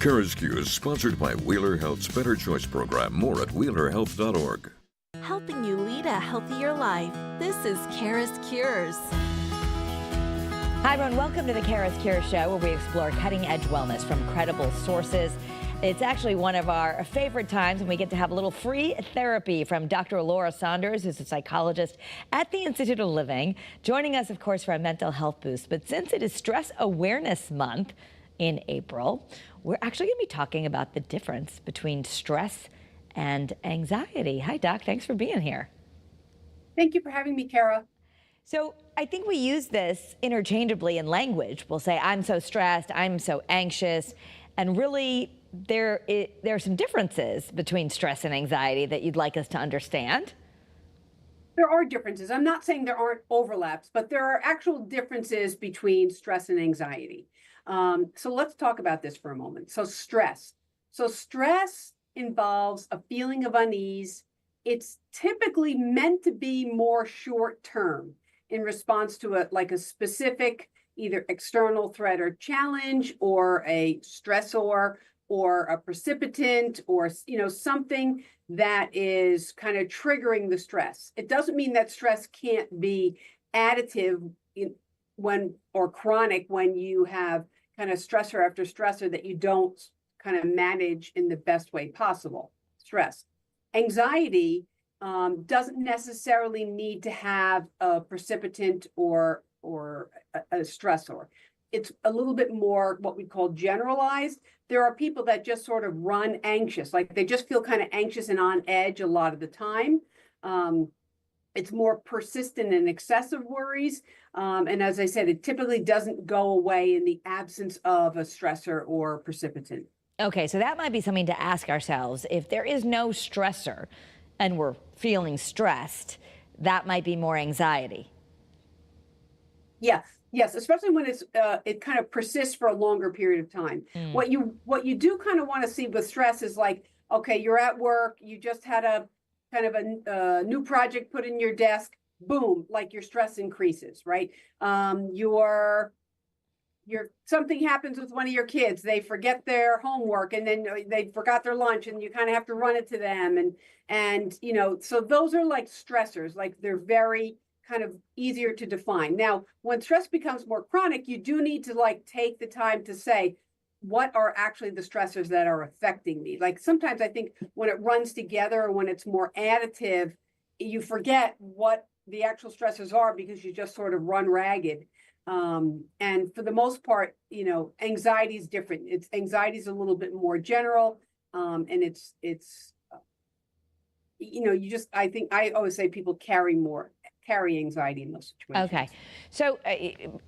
CURES is sponsored by Wheeler Health's Better Choice program. More at wheelerhealth.org. Helping you lead a healthier life. This is CURES. Hi, everyone. Welcome to the CURES Show, where we explore cutting-edge wellness from credible sources. It's actually one of our favorite times when we get to have a little free therapy from Dr. Laura Saunders, who's a psychologist at the Institute of Living, joining us, of course, for a mental health boost. But since it is Stress Awareness Month in April, we're actually going to be talking about the difference between stress and anxiety. Hi, Doc. Thanks for being here. Thank you for having me, Kara. So I think we use this interchangeably in language. We'll say, I'm so stressed, I'm so anxious, and really there are some differences between stress and anxiety that you'd like us to understand. There are differences. I'm not saying there aren't overlaps, but there are actual differences between stress and anxiety. So let's talk about this for a moment. So stress involves a feeling of unease. It's typically meant to be more short term in response to a specific either external threat or challenge, or a stressor, or a precipitant, or something that is kind of triggering the stress. It doesn't mean that stress can't be additive or chronic when you have kind of stressor after stressor that you don't kind of manage in the best way possible. Stress. Anxiety doesn't necessarily need to have a precipitant or a stressor. It's a little bit more what we call generalized. There are people that just sort of run anxious, like they just feel kind of anxious and on edge a lot of the time. It's more persistent and excessive worries. And as I said, it typically doesn't go away in the absence of a stressor or precipitant. Okay, so that might be something to ask ourselves. If there is no stressor and we're feeling stressed, that might be more anxiety. Yes, especially when it kind of persists for a longer period of time. What you do kind of want to see with stress is like, okay, you're at work, you just had a kind of a new project put in your desk, boom, like your stress increases, right? Something happens with one of your kids, they forget their homework, and then they forgot their lunch, and you kind of have to run it to them, and so those are like stressors, like they're very kind of easier to define. Now, when stress becomes more chronic, you do need to take the time to say, what are actually the stressors that are affecting me? Like sometimes I think when it runs together or when it's more additive, you forget what the actual stressors are because you just sort of run ragged. And for the most part, anxiety is different. Anxiety is a little bit more general, and I think I always say people carry anxiety in those situations. Okay, so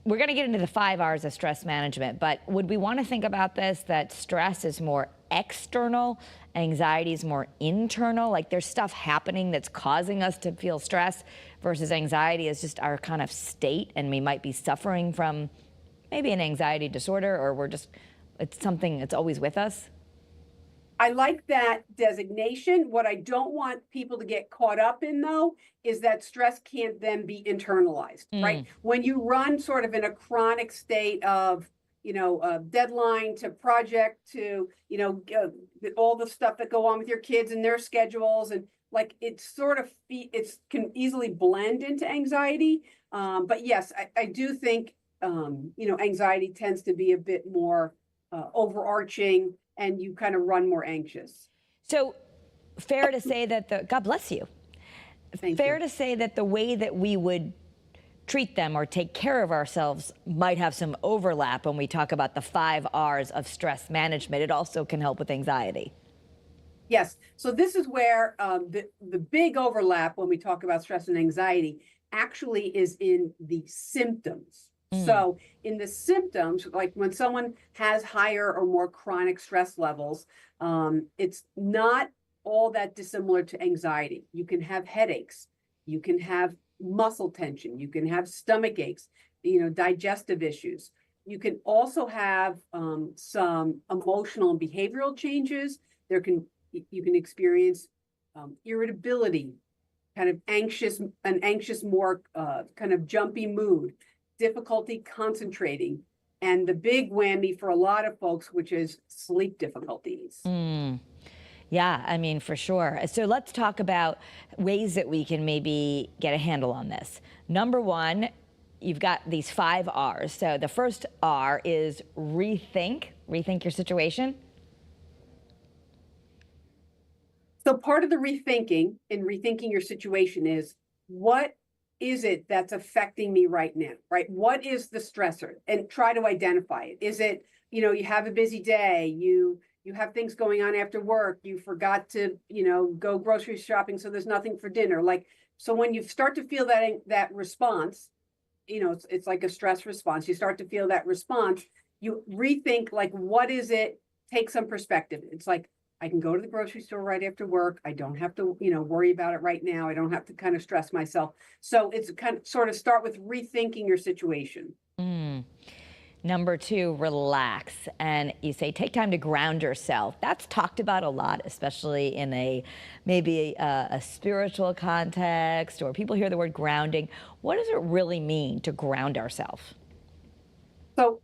we're going to get into the 5 R's of stress management, but would we want to think about this, that stress is more external, anxiety is more internal, like there's stuff happening that's causing us to feel stress, versus anxiety is just our kind of state, and we might be suffering from maybe an anxiety disorder, or it's something that's always with us? I like that designation. What I don't want people to get caught up in, though, is that stress can't then be internalized, right? When you run sort of in a chronic state of, deadline to project to, all the stuff that go on with your kids and their schedules, and like it can easily blend into anxiety. But yes, I do think, anxiety tends to be a bit more overarching, and you kind of run more anxious. So fair to say that God bless you. Fair to say that the way that we would treat them or take care of ourselves might have some overlap when we talk about the 5 R's of stress management. It also can help with anxiety. Yes. So this is where the big overlap when we talk about stress and anxiety actually is in the symptoms. So in the symptoms, like when someone has higher or more chronic stress levels, it's not all that dissimilar to anxiety. You can have headaches, you can have muscle tension, you can have stomach aches, digestive issues. You can also have some emotional and behavioral changes. You can experience irritability, kind of anxious, more kind of jumpy mood, difficulty concentrating, and the big whammy for a lot of folks, which is sleep difficulties. Yeah, I mean, for sure. So let's talk about ways that we can maybe get a handle on this. Number one, you've got these 5 R's. So the first R is rethink your situation. So part of the rethinking and rethinking your situation is, what is it that's affecting me right now, right? What is the stressor? And try to identify it. Is it, you have a busy day, you have things going on after work, you forgot to, go grocery shopping, so there's nothing for dinner. Like, so when you start to feel that response, it's like a stress response. You start to feel that response, you rethink, like, what is it? Take some perspective. It's like, I can go to the grocery store right after work. I don't have to, worry about it right now. I don't have to kind of stress myself. So it's kind of sort of start with rethinking your situation. Number 2, relax. And you say, take time to ground yourself. That's talked about a lot, especially in maybe a spiritual context, or people hear the word grounding. What does it really mean to ground ourselves? So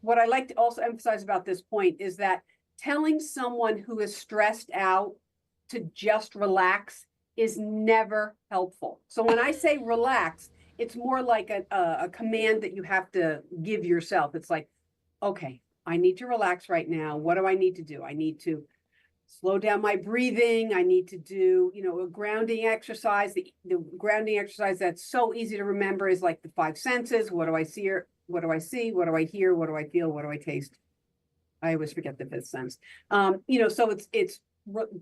what I like to also emphasize about this point is that telling someone who is stressed out to just relax is never helpful. So when I say relax, it's more like a command that you have to give yourself. It's like, okay, I need to relax right now. What do I need to do? I need to slow down my breathing. I need to do, a grounding exercise. The grounding exercise that's so easy to remember is like the 5 senses. What do I see? What do I see? What do I hear? What do I feel? What do I taste? I always forget the 5th sense. So it's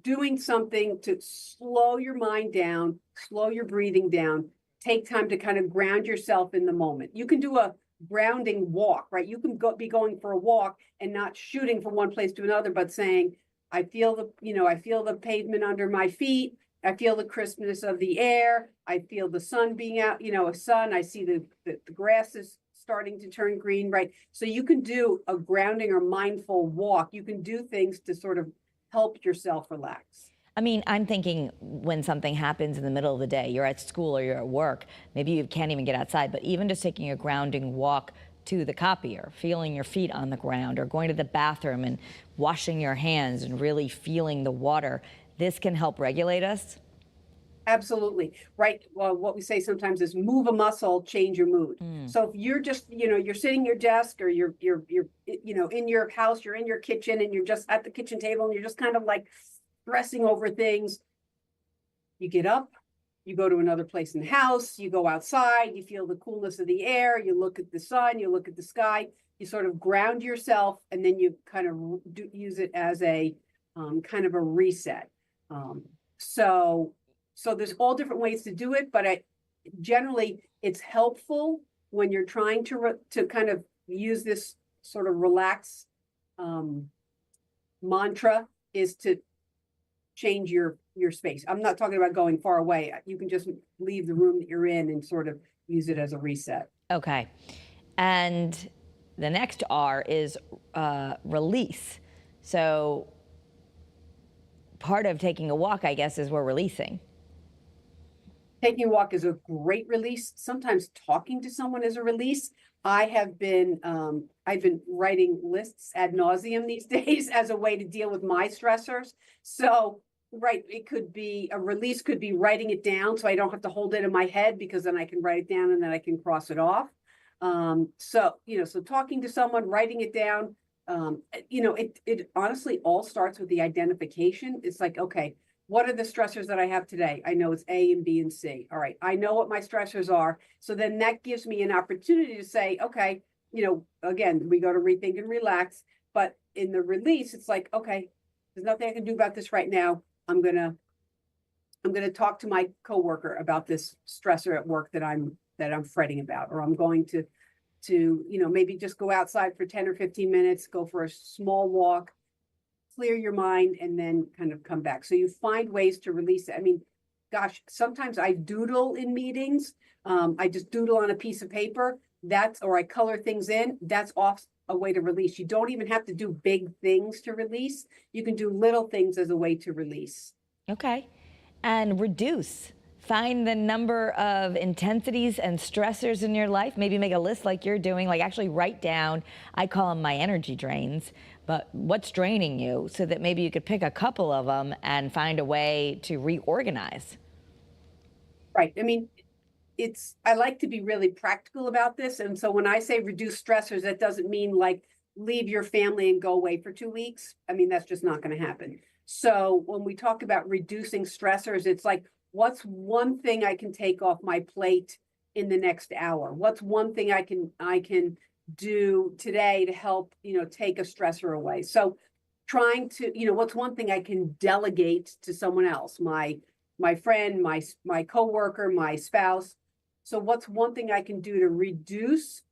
doing something to slow your mind down, slow your breathing down, take time to kind of ground yourself in the moment. You can do a grounding walk, right? You can be going for a walk and not shooting from one place to another, but saying, I feel the pavement under my feet. I feel the crispness of the air. I feel the sun being out, I see the grass is starting to turn green, right? So you can do a grounding or mindful walk. You can do things to sort of help yourself relax. I mean, I'm thinking when something happens in the middle of the day, you're at school or you're at work, maybe you can't even get outside, but even just taking a grounding walk to the copier, feeling your feet on the ground, or going to the bathroom and washing your hands and really feeling the water, this can help regulate us. Absolutely. Right. Well, what we say sometimes is move a muscle, change your mood. So if you're just, you're sitting at your desk, or you're in your house, you're in your kitchen, and you're just at the kitchen table, and you're just kind of like stressing over things, you get up, you go to another place in the house, you go outside, you feel the coolness of the air, you look at the sun, you look at the sky, you sort of ground yourself, and then you kind of use it as a kind of a reset. So there's all different ways to do it, but generally it's helpful when you're trying to kind of use this sort of relax mantra, is to change your space. I'm not talking about going far away. You can just leave the room that you're in and sort of use it as a reset. Okay. And the next R is release. So part of taking a walk, I guess, is we're releasing. Taking a walk is a great release. Sometimes talking to someone is a release. I've been writing lists ad nauseum these days as a way to deal with my stressors. So, right, it could be a release, could be writing it down, so I don't have to hold it in my head, because then I can write it down and then I can cross it off. So talking to someone, writing it down, it honestly all starts with the identification. It's like, okay, what are the stressors that I have today? I know it's A and B and C. All right, I know what my stressors are. So then that gives me an opportunity to say, okay, again, we go to rethink and relax. But in the release, it's like, okay, there's nothing I can do about this right now. I'm gonna talk to my coworker about this stressor at work that I'm fretting about, or I'm going to maybe just go outside for 10 or 15 minutes, go for a small walk, clear your mind, and then kind of come back. So you find ways to release it. I mean, gosh, sometimes I doodle in meetings. I just doodle on a piece of paper. Or I color things in. That's off a way to release. You don't even have to do big things to release. You can do little things as a way to release. Okay. And reduce. find the number of intensities and stressors in your life, maybe make a list like you're doing, like actually write down, I call them my energy drains, but what's draining you, so that maybe you could pick a couple of them and find a way to reorganize. Right. I mean, I like to be really practical about this. And so when I say reduce stressors, that doesn't mean like leave your family and go away for 2 weeks. I mean, that's just not going to happen. So when we talk about reducing stressors, it's like, what's one thing I can take off my plate in the next hour? What's one thing I can do today to help, take a stressor away? So trying to, what's one thing I can delegate to someone else, my friend, my coworker, my spouse. So what's one thing I can do to reduce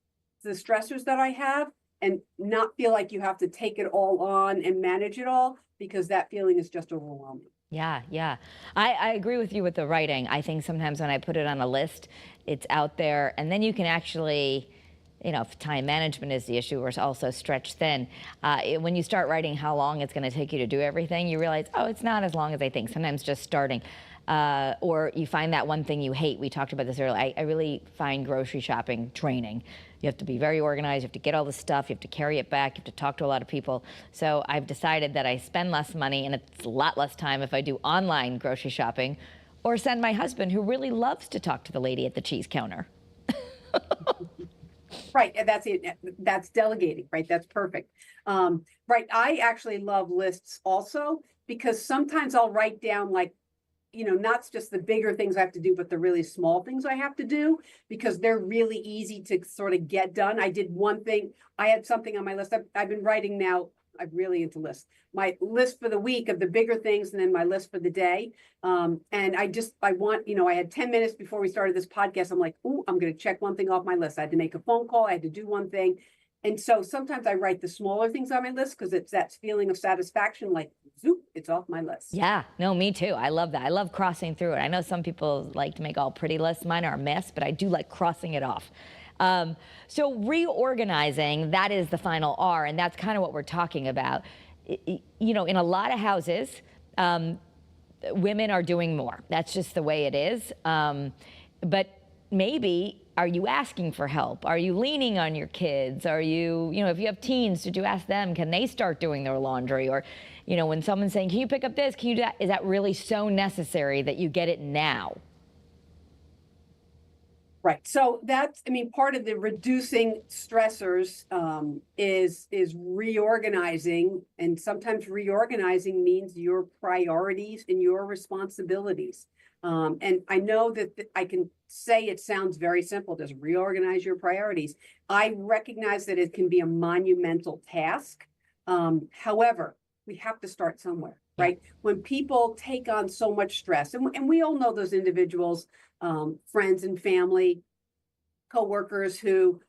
the stressors that I have and not feel like you have to take it all on and manage it all, because that feeling is just overwhelming. Yeah. I agree with you with the writing. I think sometimes when I put it on a list, it's out there, and then you can actually, if time management is the issue, or also stretch thin, when you start writing how long it's going to take you to do everything, you realize, oh, it's not as long as I think. Sometimes just starting. Or you find that one thing you hate. We talked about this earlier. I really find grocery shopping draining. You have to be very organized. You have to get all the stuff. You have to carry it back. You have to talk to a lot of people. So I've decided that I spend less money, and it's a lot less time if I do online grocery shopping, or send my husband, who really loves to talk to the lady at the cheese counter. Right. And that's it. That's delegating, right? That's perfect. Right. I actually love lists also, because sometimes I'll write down like, not just the bigger things I have to do, but the really small things I have to do, because they're really easy to sort of get done. I did one thing. I had something on my list. I've been writing now. I'm really into lists. My list for the week of the bigger things, and then my list for the day. And I want, I had 10 minutes before we started this podcast. I'm like, oh, I'm going to check one thing off my list. I had to make a phone call. I had to do one thing. And so sometimes I write the smaller things on my list, because it's that feeling of satisfaction, like, zoop, it's off my list. Yeah, no, me too. I love that. I love crossing through it. I know some people like to make all pretty lists. Mine are a mess, but I do like crossing it off. So reorganizing, that is the final R, and that's kind of what we're talking about. In a lot of houses, women are doing more. That's just the way it is. But maybe, are you asking for help? Are you leaning on your kids? Are you, if you have teens, did you ask them, can they start doing their laundry? Or, when someone's saying, can you pick up this? Can you do that? Is that really so necessary that you get it now? Right. So that's, part of the reducing stressors is reorganizing. And sometimes reorganizing means your priorities and your responsibilities. And I know that I can say it sounds very simple, just reorganize your priorities. I recognize that it can be a monumental task. However, we have to start somewhere, right? When people take on so much stress, and we all know those individuals, friends and family, coworkers who,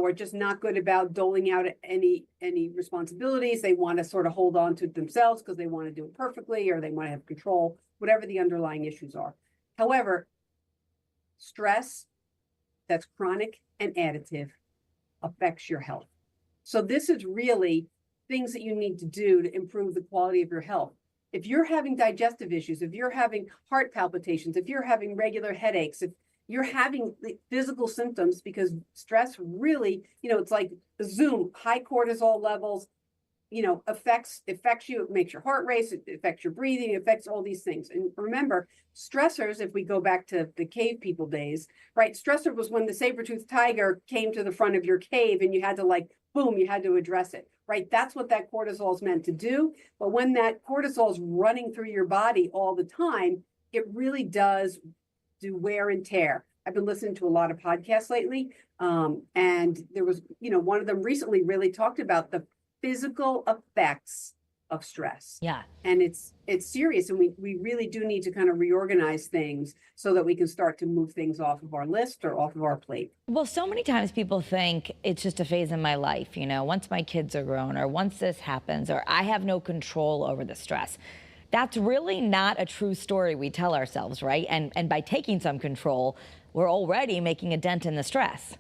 are just not good about doling out any responsibilities. They want to sort of hold on to themselves because they want to do it perfectly, or they want to have control, whatever the underlying issues are. However, stress that's chronic and additive affects your health. So this is really things that you need to do to improve the quality of your health. If you're having digestive issues, if you're having heart palpitations, if you're having regular headaches, if you're having physical symptoms, because stress really, it's like Zoom, high cortisol levels, affects you. It makes your heart race. It affects your breathing. It affects all these things. And remember, stressors, if we go back to the cave people days, right? Stressor was when the saber-toothed tiger came to the front of your cave and you had to boom, you had to address it, right? That's what that cortisol is meant to do. But when that cortisol is running through your body all the time, it really does do wear and tear. I've been listening to a lot of podcasts lately. And there was, one of them recently really talked about the physical effects of stress. Yeah. And it's serious. And we really do need to kind of reorganize things so that we can start to move things off of our list or off of our plate. Well, so many times people think it's just a phase in my life, once my kids are grown, or once this happens, or I have no control over the stress. That's really not a true story we tell ourselves, right? And by taking some control, we're already making a dent in the stress.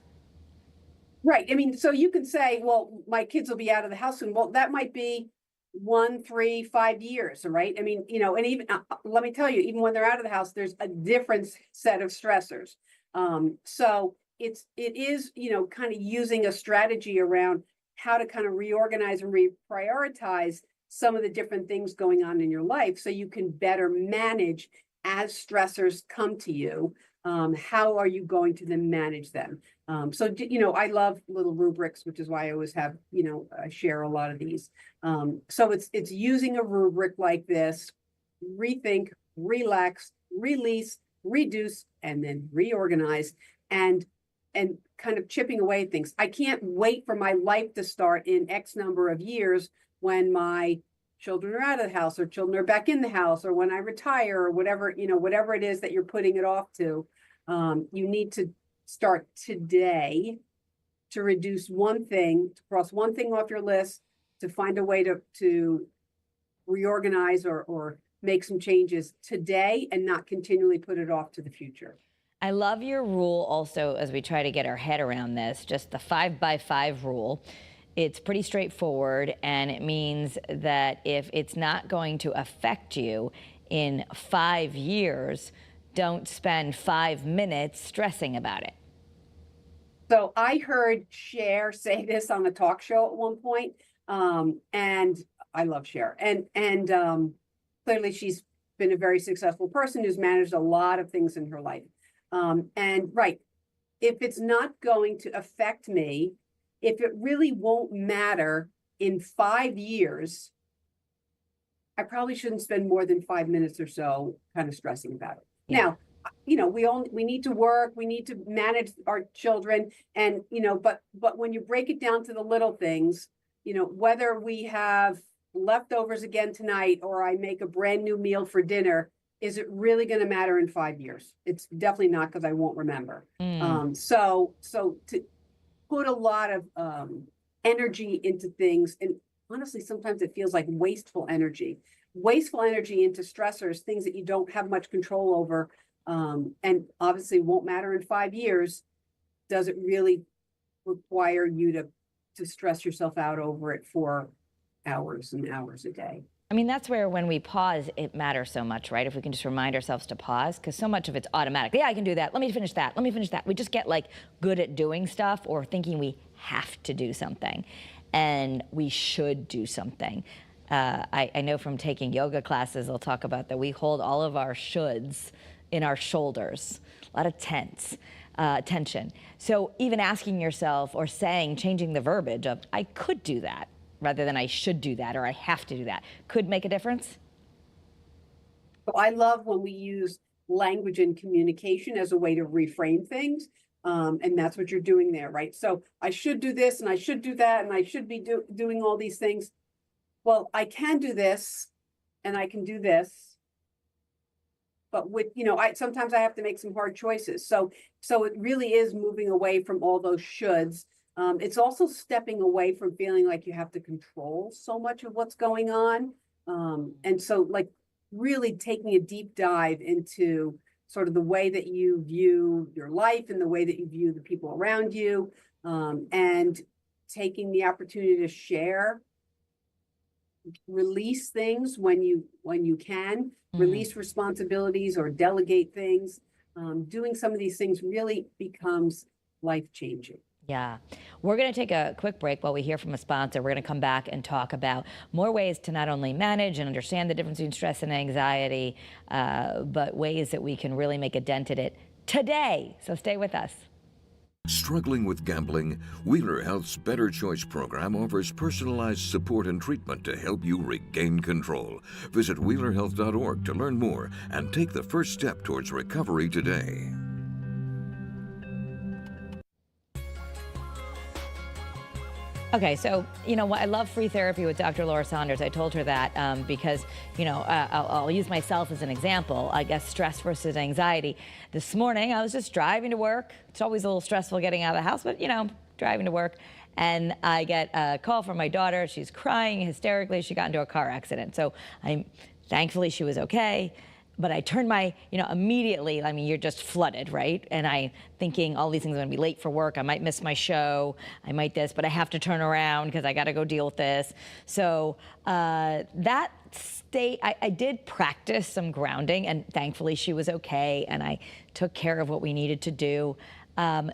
Right. So you can say, well, my kids will be out of the house soon. Well, that might be, 1, 3, 5 years, right? I mean, and even let me tell you, even when they're out of the house, there's a different set of stressors. So it is, kind of using a strategy around how to kind of reorganize and reprioritize some of the different things going on in your life so you can better manage as stressors come to you. How are you going to then manage them? So, I love little rubrics, which is why I always have, I share a lot of these. So it's using a rubric like this: rethink, relax, release, reduce, and then reorganize, and kind of chipping away at things. I can't wait for my life to start in X number of years when my children are out of the house, or children are back in the house, or when I retire, or whatever, whatever it is that you're putting it off to. You need to start today to reduce one thing, to cross one thing off your list, to find a way to reorganize or make some changes today and not continually put it off to the future. I love your rule also, as we try to get our head around this, just the 5 by 5 rule. It's pretty straightforward, and it means that if it's not going to affect you in 5 years, don't spend 5 minutes stressing about it. So I heard Cher say this on a talk show at one point, and I love Cher. And clearly she's been a very successful person who's managed a lot of things in her life. And right, if it's not going to affect me, if it really won't matter in 5 years, I probably shouldn't spend more than 5 minutes or so kind of stressing about it. Yeah. Now, we need to work, we need to manage our children, and but when you break it down to the little things, whether we have leftovers again tonight or I make a brand new meal for dinner, is it really going to matter in 5 years? It's definitely not, because I won't remember. So to put a lot of energy into things, and honestly, sometimes it feels like wasteful energy into stressors, things that you don't have much control over, and obviously won't matter in 5 years. Does it really require you to stress yourself out over it for hours and hours a day? I mean, that's where when we pause, it matters so much, right? If we can just remind ourselves to pause, because so much of it's automatic. Yeah, I can do that. Let me finish that. Let me finish that. We just get like good at doing stuff, or thinking we have to do something, and we should do something. I know from taking yoga classes, they'll talk about that we hold all of our shoulds in our shoulders, a lot of tension. So even asking yourself or changing the verbiage of I could do that rather than I should do that or I have to do that could make a difference. So I love when we use language and communication as a way to reframe things. And that's what you're doing there, right? So I should do this and I should do that and I should be doing all these things. Well, I can do this and I can do this, but with, sometimes I have to make some hard choices. So it really is moving away from all those shoulds. It's also stepping away from feeling like you have to control so much of what's going on. And so like really taking a deep dive into sort of the way that you view your life and the way that you view the people around you, and taking the opportunity to share, release things when you can, release responsibilities or delegate things. Doing some of these things really becomes life-changing. Yeah. We're going to take a quick break while we hear from a sponsor. We're going to come back and talk about more ways to not only manage and understand the difference between stress and anxiety, but ways that we can really make a dent in it today. So stay with us. Struggling with gambling? Wheeler Health's Better Choice program offers personalized support and treatment to help you regain control. Visit WheelerHealth.org to learn more and take the first step towards recovery today. Okay, so, I love free therapy with Dr. Laura Saunders. I told her that because, I'll use myself as an example. I guess stress versus anxiety. This morning, I was just driving to work. It's always a little stressful getting out of the house, but, driving to work. And I get a call from my daughter. She's crying hysterically. She got into a car accident. So thankfully, she was okay. but I turned immediately, I mean, you're just flooded, right? And I thinking all these things, I'm gonna be late for work, I might miss my show, I might this, but I have to turn around because I gotta go deal with this. So that state, I did practice some grounding, and thankfully she was okay, and I took care of what we needed to do.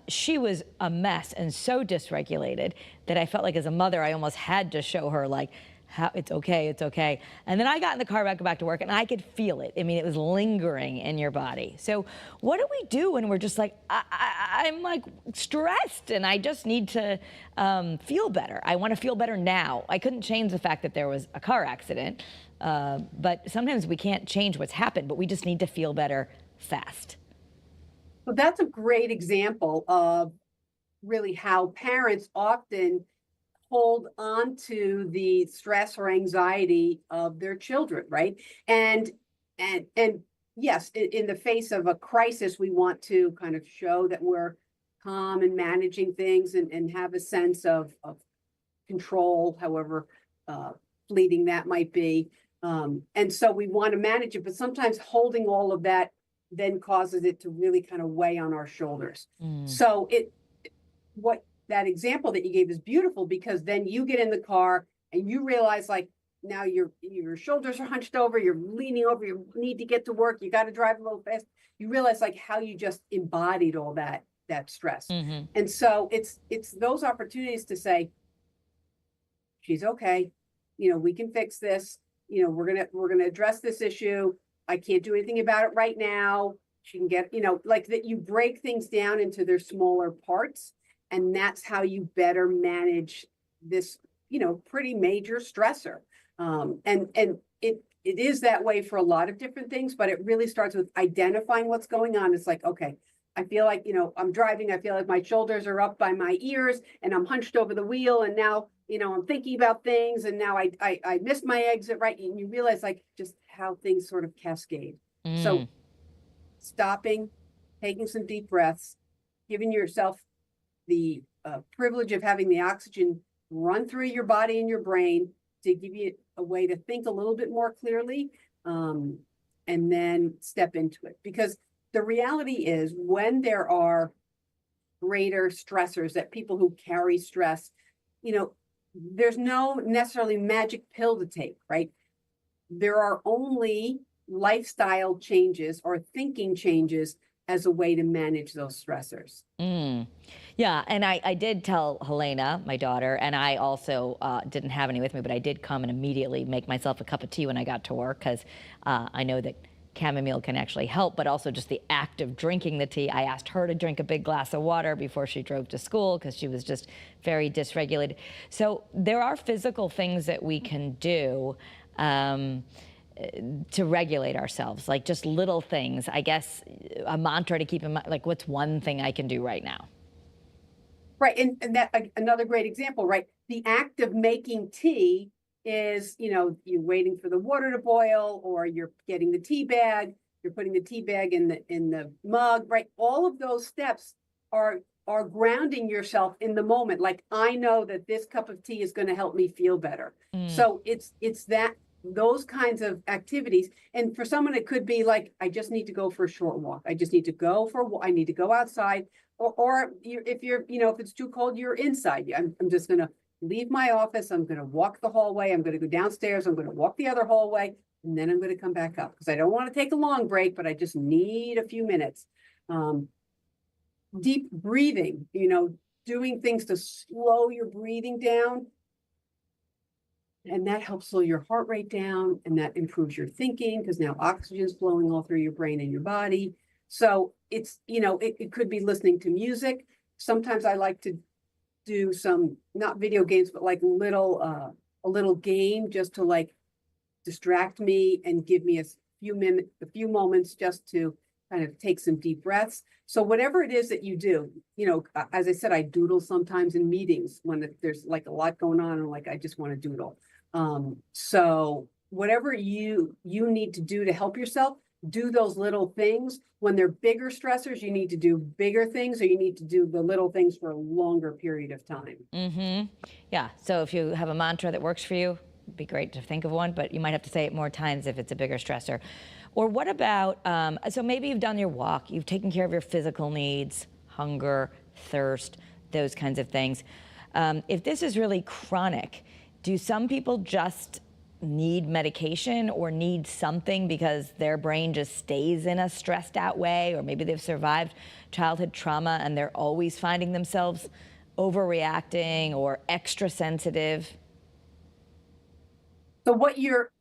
She was a mess and so dysregulated that I felt like as a mother, I almost had to show her like, how it's okay, it's okay. And then I got in the car back to work, and I could feel it. I mean, it was lingering in your body. So what do we do when we're just like, I'm like stressed and I just need to feel better. I want to feel better now. I couldn't change the fact that there was a car accident, but sometimes we can't change what's happened, but we just need to feel better fast. Well, that's a great example of really how parents often hold on to the stress or anxiety of their children, right? And yes, in the face of a crisis, we want to kind of show that we're calm and managing things and have a sense of control, however fleeting that might be. And so we want to manage it, but sometimes holding all of that then causes it to really kind of weigh on our shoulders. So that example that you gave is beautiful, because then you get in the car and you realize like now your shoulders are hunched over, you're leaning over, you need to get to work, you got to drive a little fast. You realize like how you just embodied all that stress. And so it's those opportunities to say, she's okay, we can fix this, we're gonna address this issue. I can't do anything about it right now. She can get, like that you break things down into their smaller parts. And that's how you better manage this, pretty major stressor. And it is that way for a lot of different things, but it really starts with identifying what's going on. It's like, okay, I feel like, I'm driving, I feel like my shoulders are up by my ears and I'm hunched over the wheel. And now, I'm thinking about things, and now I missed my exit, right? And you realize like just how things sort of cascade. So stopping, taking some deep breaths, giving yourself the privilege of having the oxygen run through your body and your brain to give you a way to think a little bit more clearly, and then step into it. Because the reality is when there are greater stressors, that people who carry stress, there's no necessarily magic pill to take, right? There are only lifestyle changes or thinking changes as a way to manage those stressors. Yeah, and I did tell Helena, my daughter, and I also didn't have any with me, but I did come and immediately make myself a cup of tea when I got to work, because I know that chamomile can actually help, but also just the act of drinking the tea. I asked her to drink a big glass of water before she drove to school because she was just very dysregulated. So there are physical things that we can do to regulate ourselves, like just little things. I guess a mantra to keep in mind, like what's one thing I can do right now? Right, and that another great example, right? The act of making tea is, you're waiting for the water to boil, or you're getting the tea bag, you're putting the tea bag in the mug, right? All of those steps are grounding yourself in the moment. Like, I know that this cup of tea is going to help me feel better. So it's those kinds of activities. And for someone, it could be like, I just need to go for a short walk. I just need to go I need to go outside. Or if you're, if it's too cold, you're inside. I'm just going to leave my office. I'm going to walk the hallway. I'm going to go downstairs. I'm going to walk the other hallway. And then I'm going to come back up, because I don't want to take a long break, but I just need a few minutes. Deep breathing, doing things to slow your breathing down. And that helps slow your heart rate down, and that improves your thinking, because now oxygen is flowing all through your brain and your body. So it's, it could be listening to music. Sometimes I like to do some, not video games, but like a little game just to like distract me and give me a few moments just to kind of take some deep breaths. So whatever it is that you do, as I said, I doodle sometimes in meetings when there's like a lot going on and like, I just want to doodle. So whatever you need to do to help yourself, do those little things. When they're bigger stressors, you need to do bigger things, or you need to do the little things for a longer period of time. Yeah, so if you have a mantra that works for you, It'd be great to think of one, but you might have to say it more times if it's a bigger stressor. Or what about, so maybe you've done your walk, you've taken care of your physical needs, hunger, thirst, those kinds of things. If this is really chronic, do some people just need medication or need something because their brain just stays in a stressed out way, or maybe they've survived childhood trauma and they're always finding themselves overreacting or extra sensitive? So what you're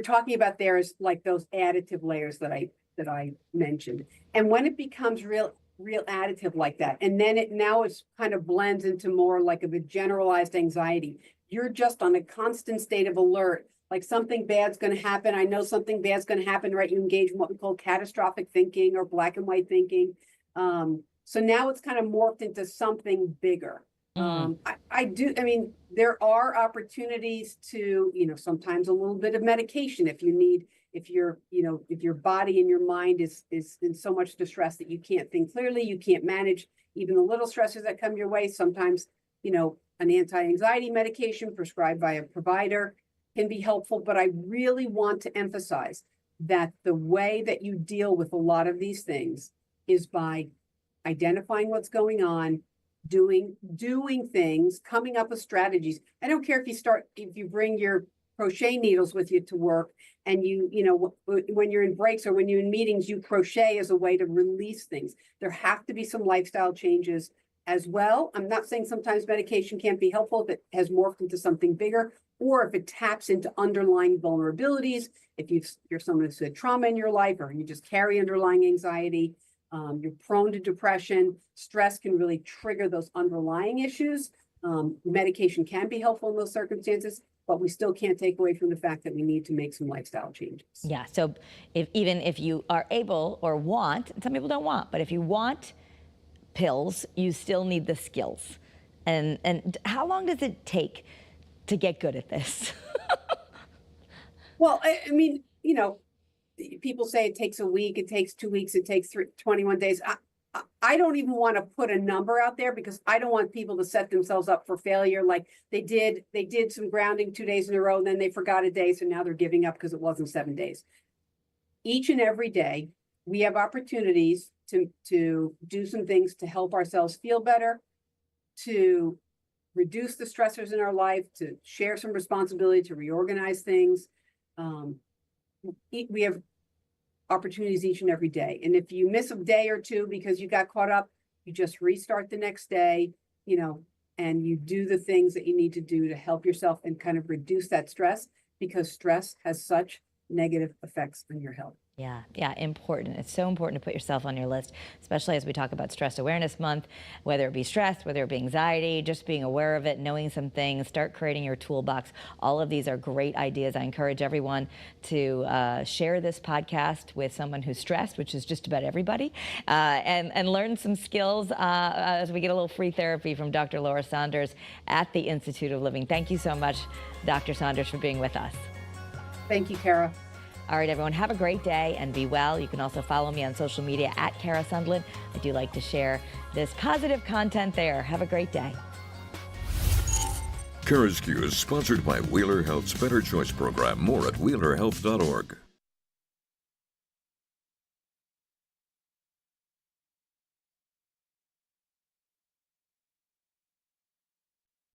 talking about there is like those additive layers that I mentioned. And when it becomes real additive like that, and then now it's kind of blends into more like of a generalized anxiety. You're just on a constant state of alert, like something bad's going to happen. I know something bad's going to happen, right? You engage in what we call catastrophic thinking or black and white thinking. So now it's kind of morphed into something bigger. I mean, there are opportunities to, sometimes a little bit of medication if you need, if your body and your mind is in so much distress that you can't think clearly, you can't manage even the little stresses that come your way. Sometimes, an anti-anxiety medication prescribed by a provider can be helpful, but I really want to emphasize that the way that you deal with a lot of these things is by identifying what's going on, doing things, coming up with strategies. I don't care if you bring your crochet needles with you to work and when you're in breaks or when you're in meetings, you crochet as a way to release things. There have to be some lifestyle changes as well. I'm not saying sometimes medication can't be helpful if it has morphed into something bigger, or if it taps into underlying vulnerabilities. If you're someone who's had trauma in your life, or you just carry underlying anxiety, you're prone to depression, stress can really trigger those underlying issues. Medication can be helpful in those circumstances, but we still can't take away from the fact that we need to make some lifestyle changes. Yeah, so even if you are able or want, some people don't want, but if you want pills, you still need the skills. And how long does it take to get good at this? Well, I mean, people say it takes a week, it takes 2 weeks, it takes 21 days. I don't even want to put a number out there because I don't want people to set themselves up for failure. Like they did some grounding 2 days in a row, and then they forgot a day. So now they're giving up because it wasn't 7 days. Each and every day, we have opportunities to do some things to help ourselves feel better, to reduce the stressors in our life, to share some responsibility, to reorganize things. We have opportunities each and every day. And if you miss a day or two because you got caught up, you just restart the next day, and you do the things that you need to do to help yourself and kind of reduce that stress, because stress has such negative effects on your health. Yeah, important. It's so important to put yourself on your list, especially as we talk about Stress Awareness Month, whether it be stress, whether it be anxiety, just being aware of it, knowing some things, start creating your toolbox. All of these are great ideas. I encourage everyone to share this podcast with someone who's stressed, which is just about everybody, and learn some skills as we get a little free therapy from Dr. Laura Saunders at the Institute of Living. Thank you so much, Dr. Saunders, for being with us. Thank you, Kara. All right, everyone, have a great day and be well. You can also follow me on social media at Kara Sundlin. I do like to share this positive content there. Have a great day. CURES is sponsored by Wheeler Health's Better Choice program. More at wheelerhealth.org.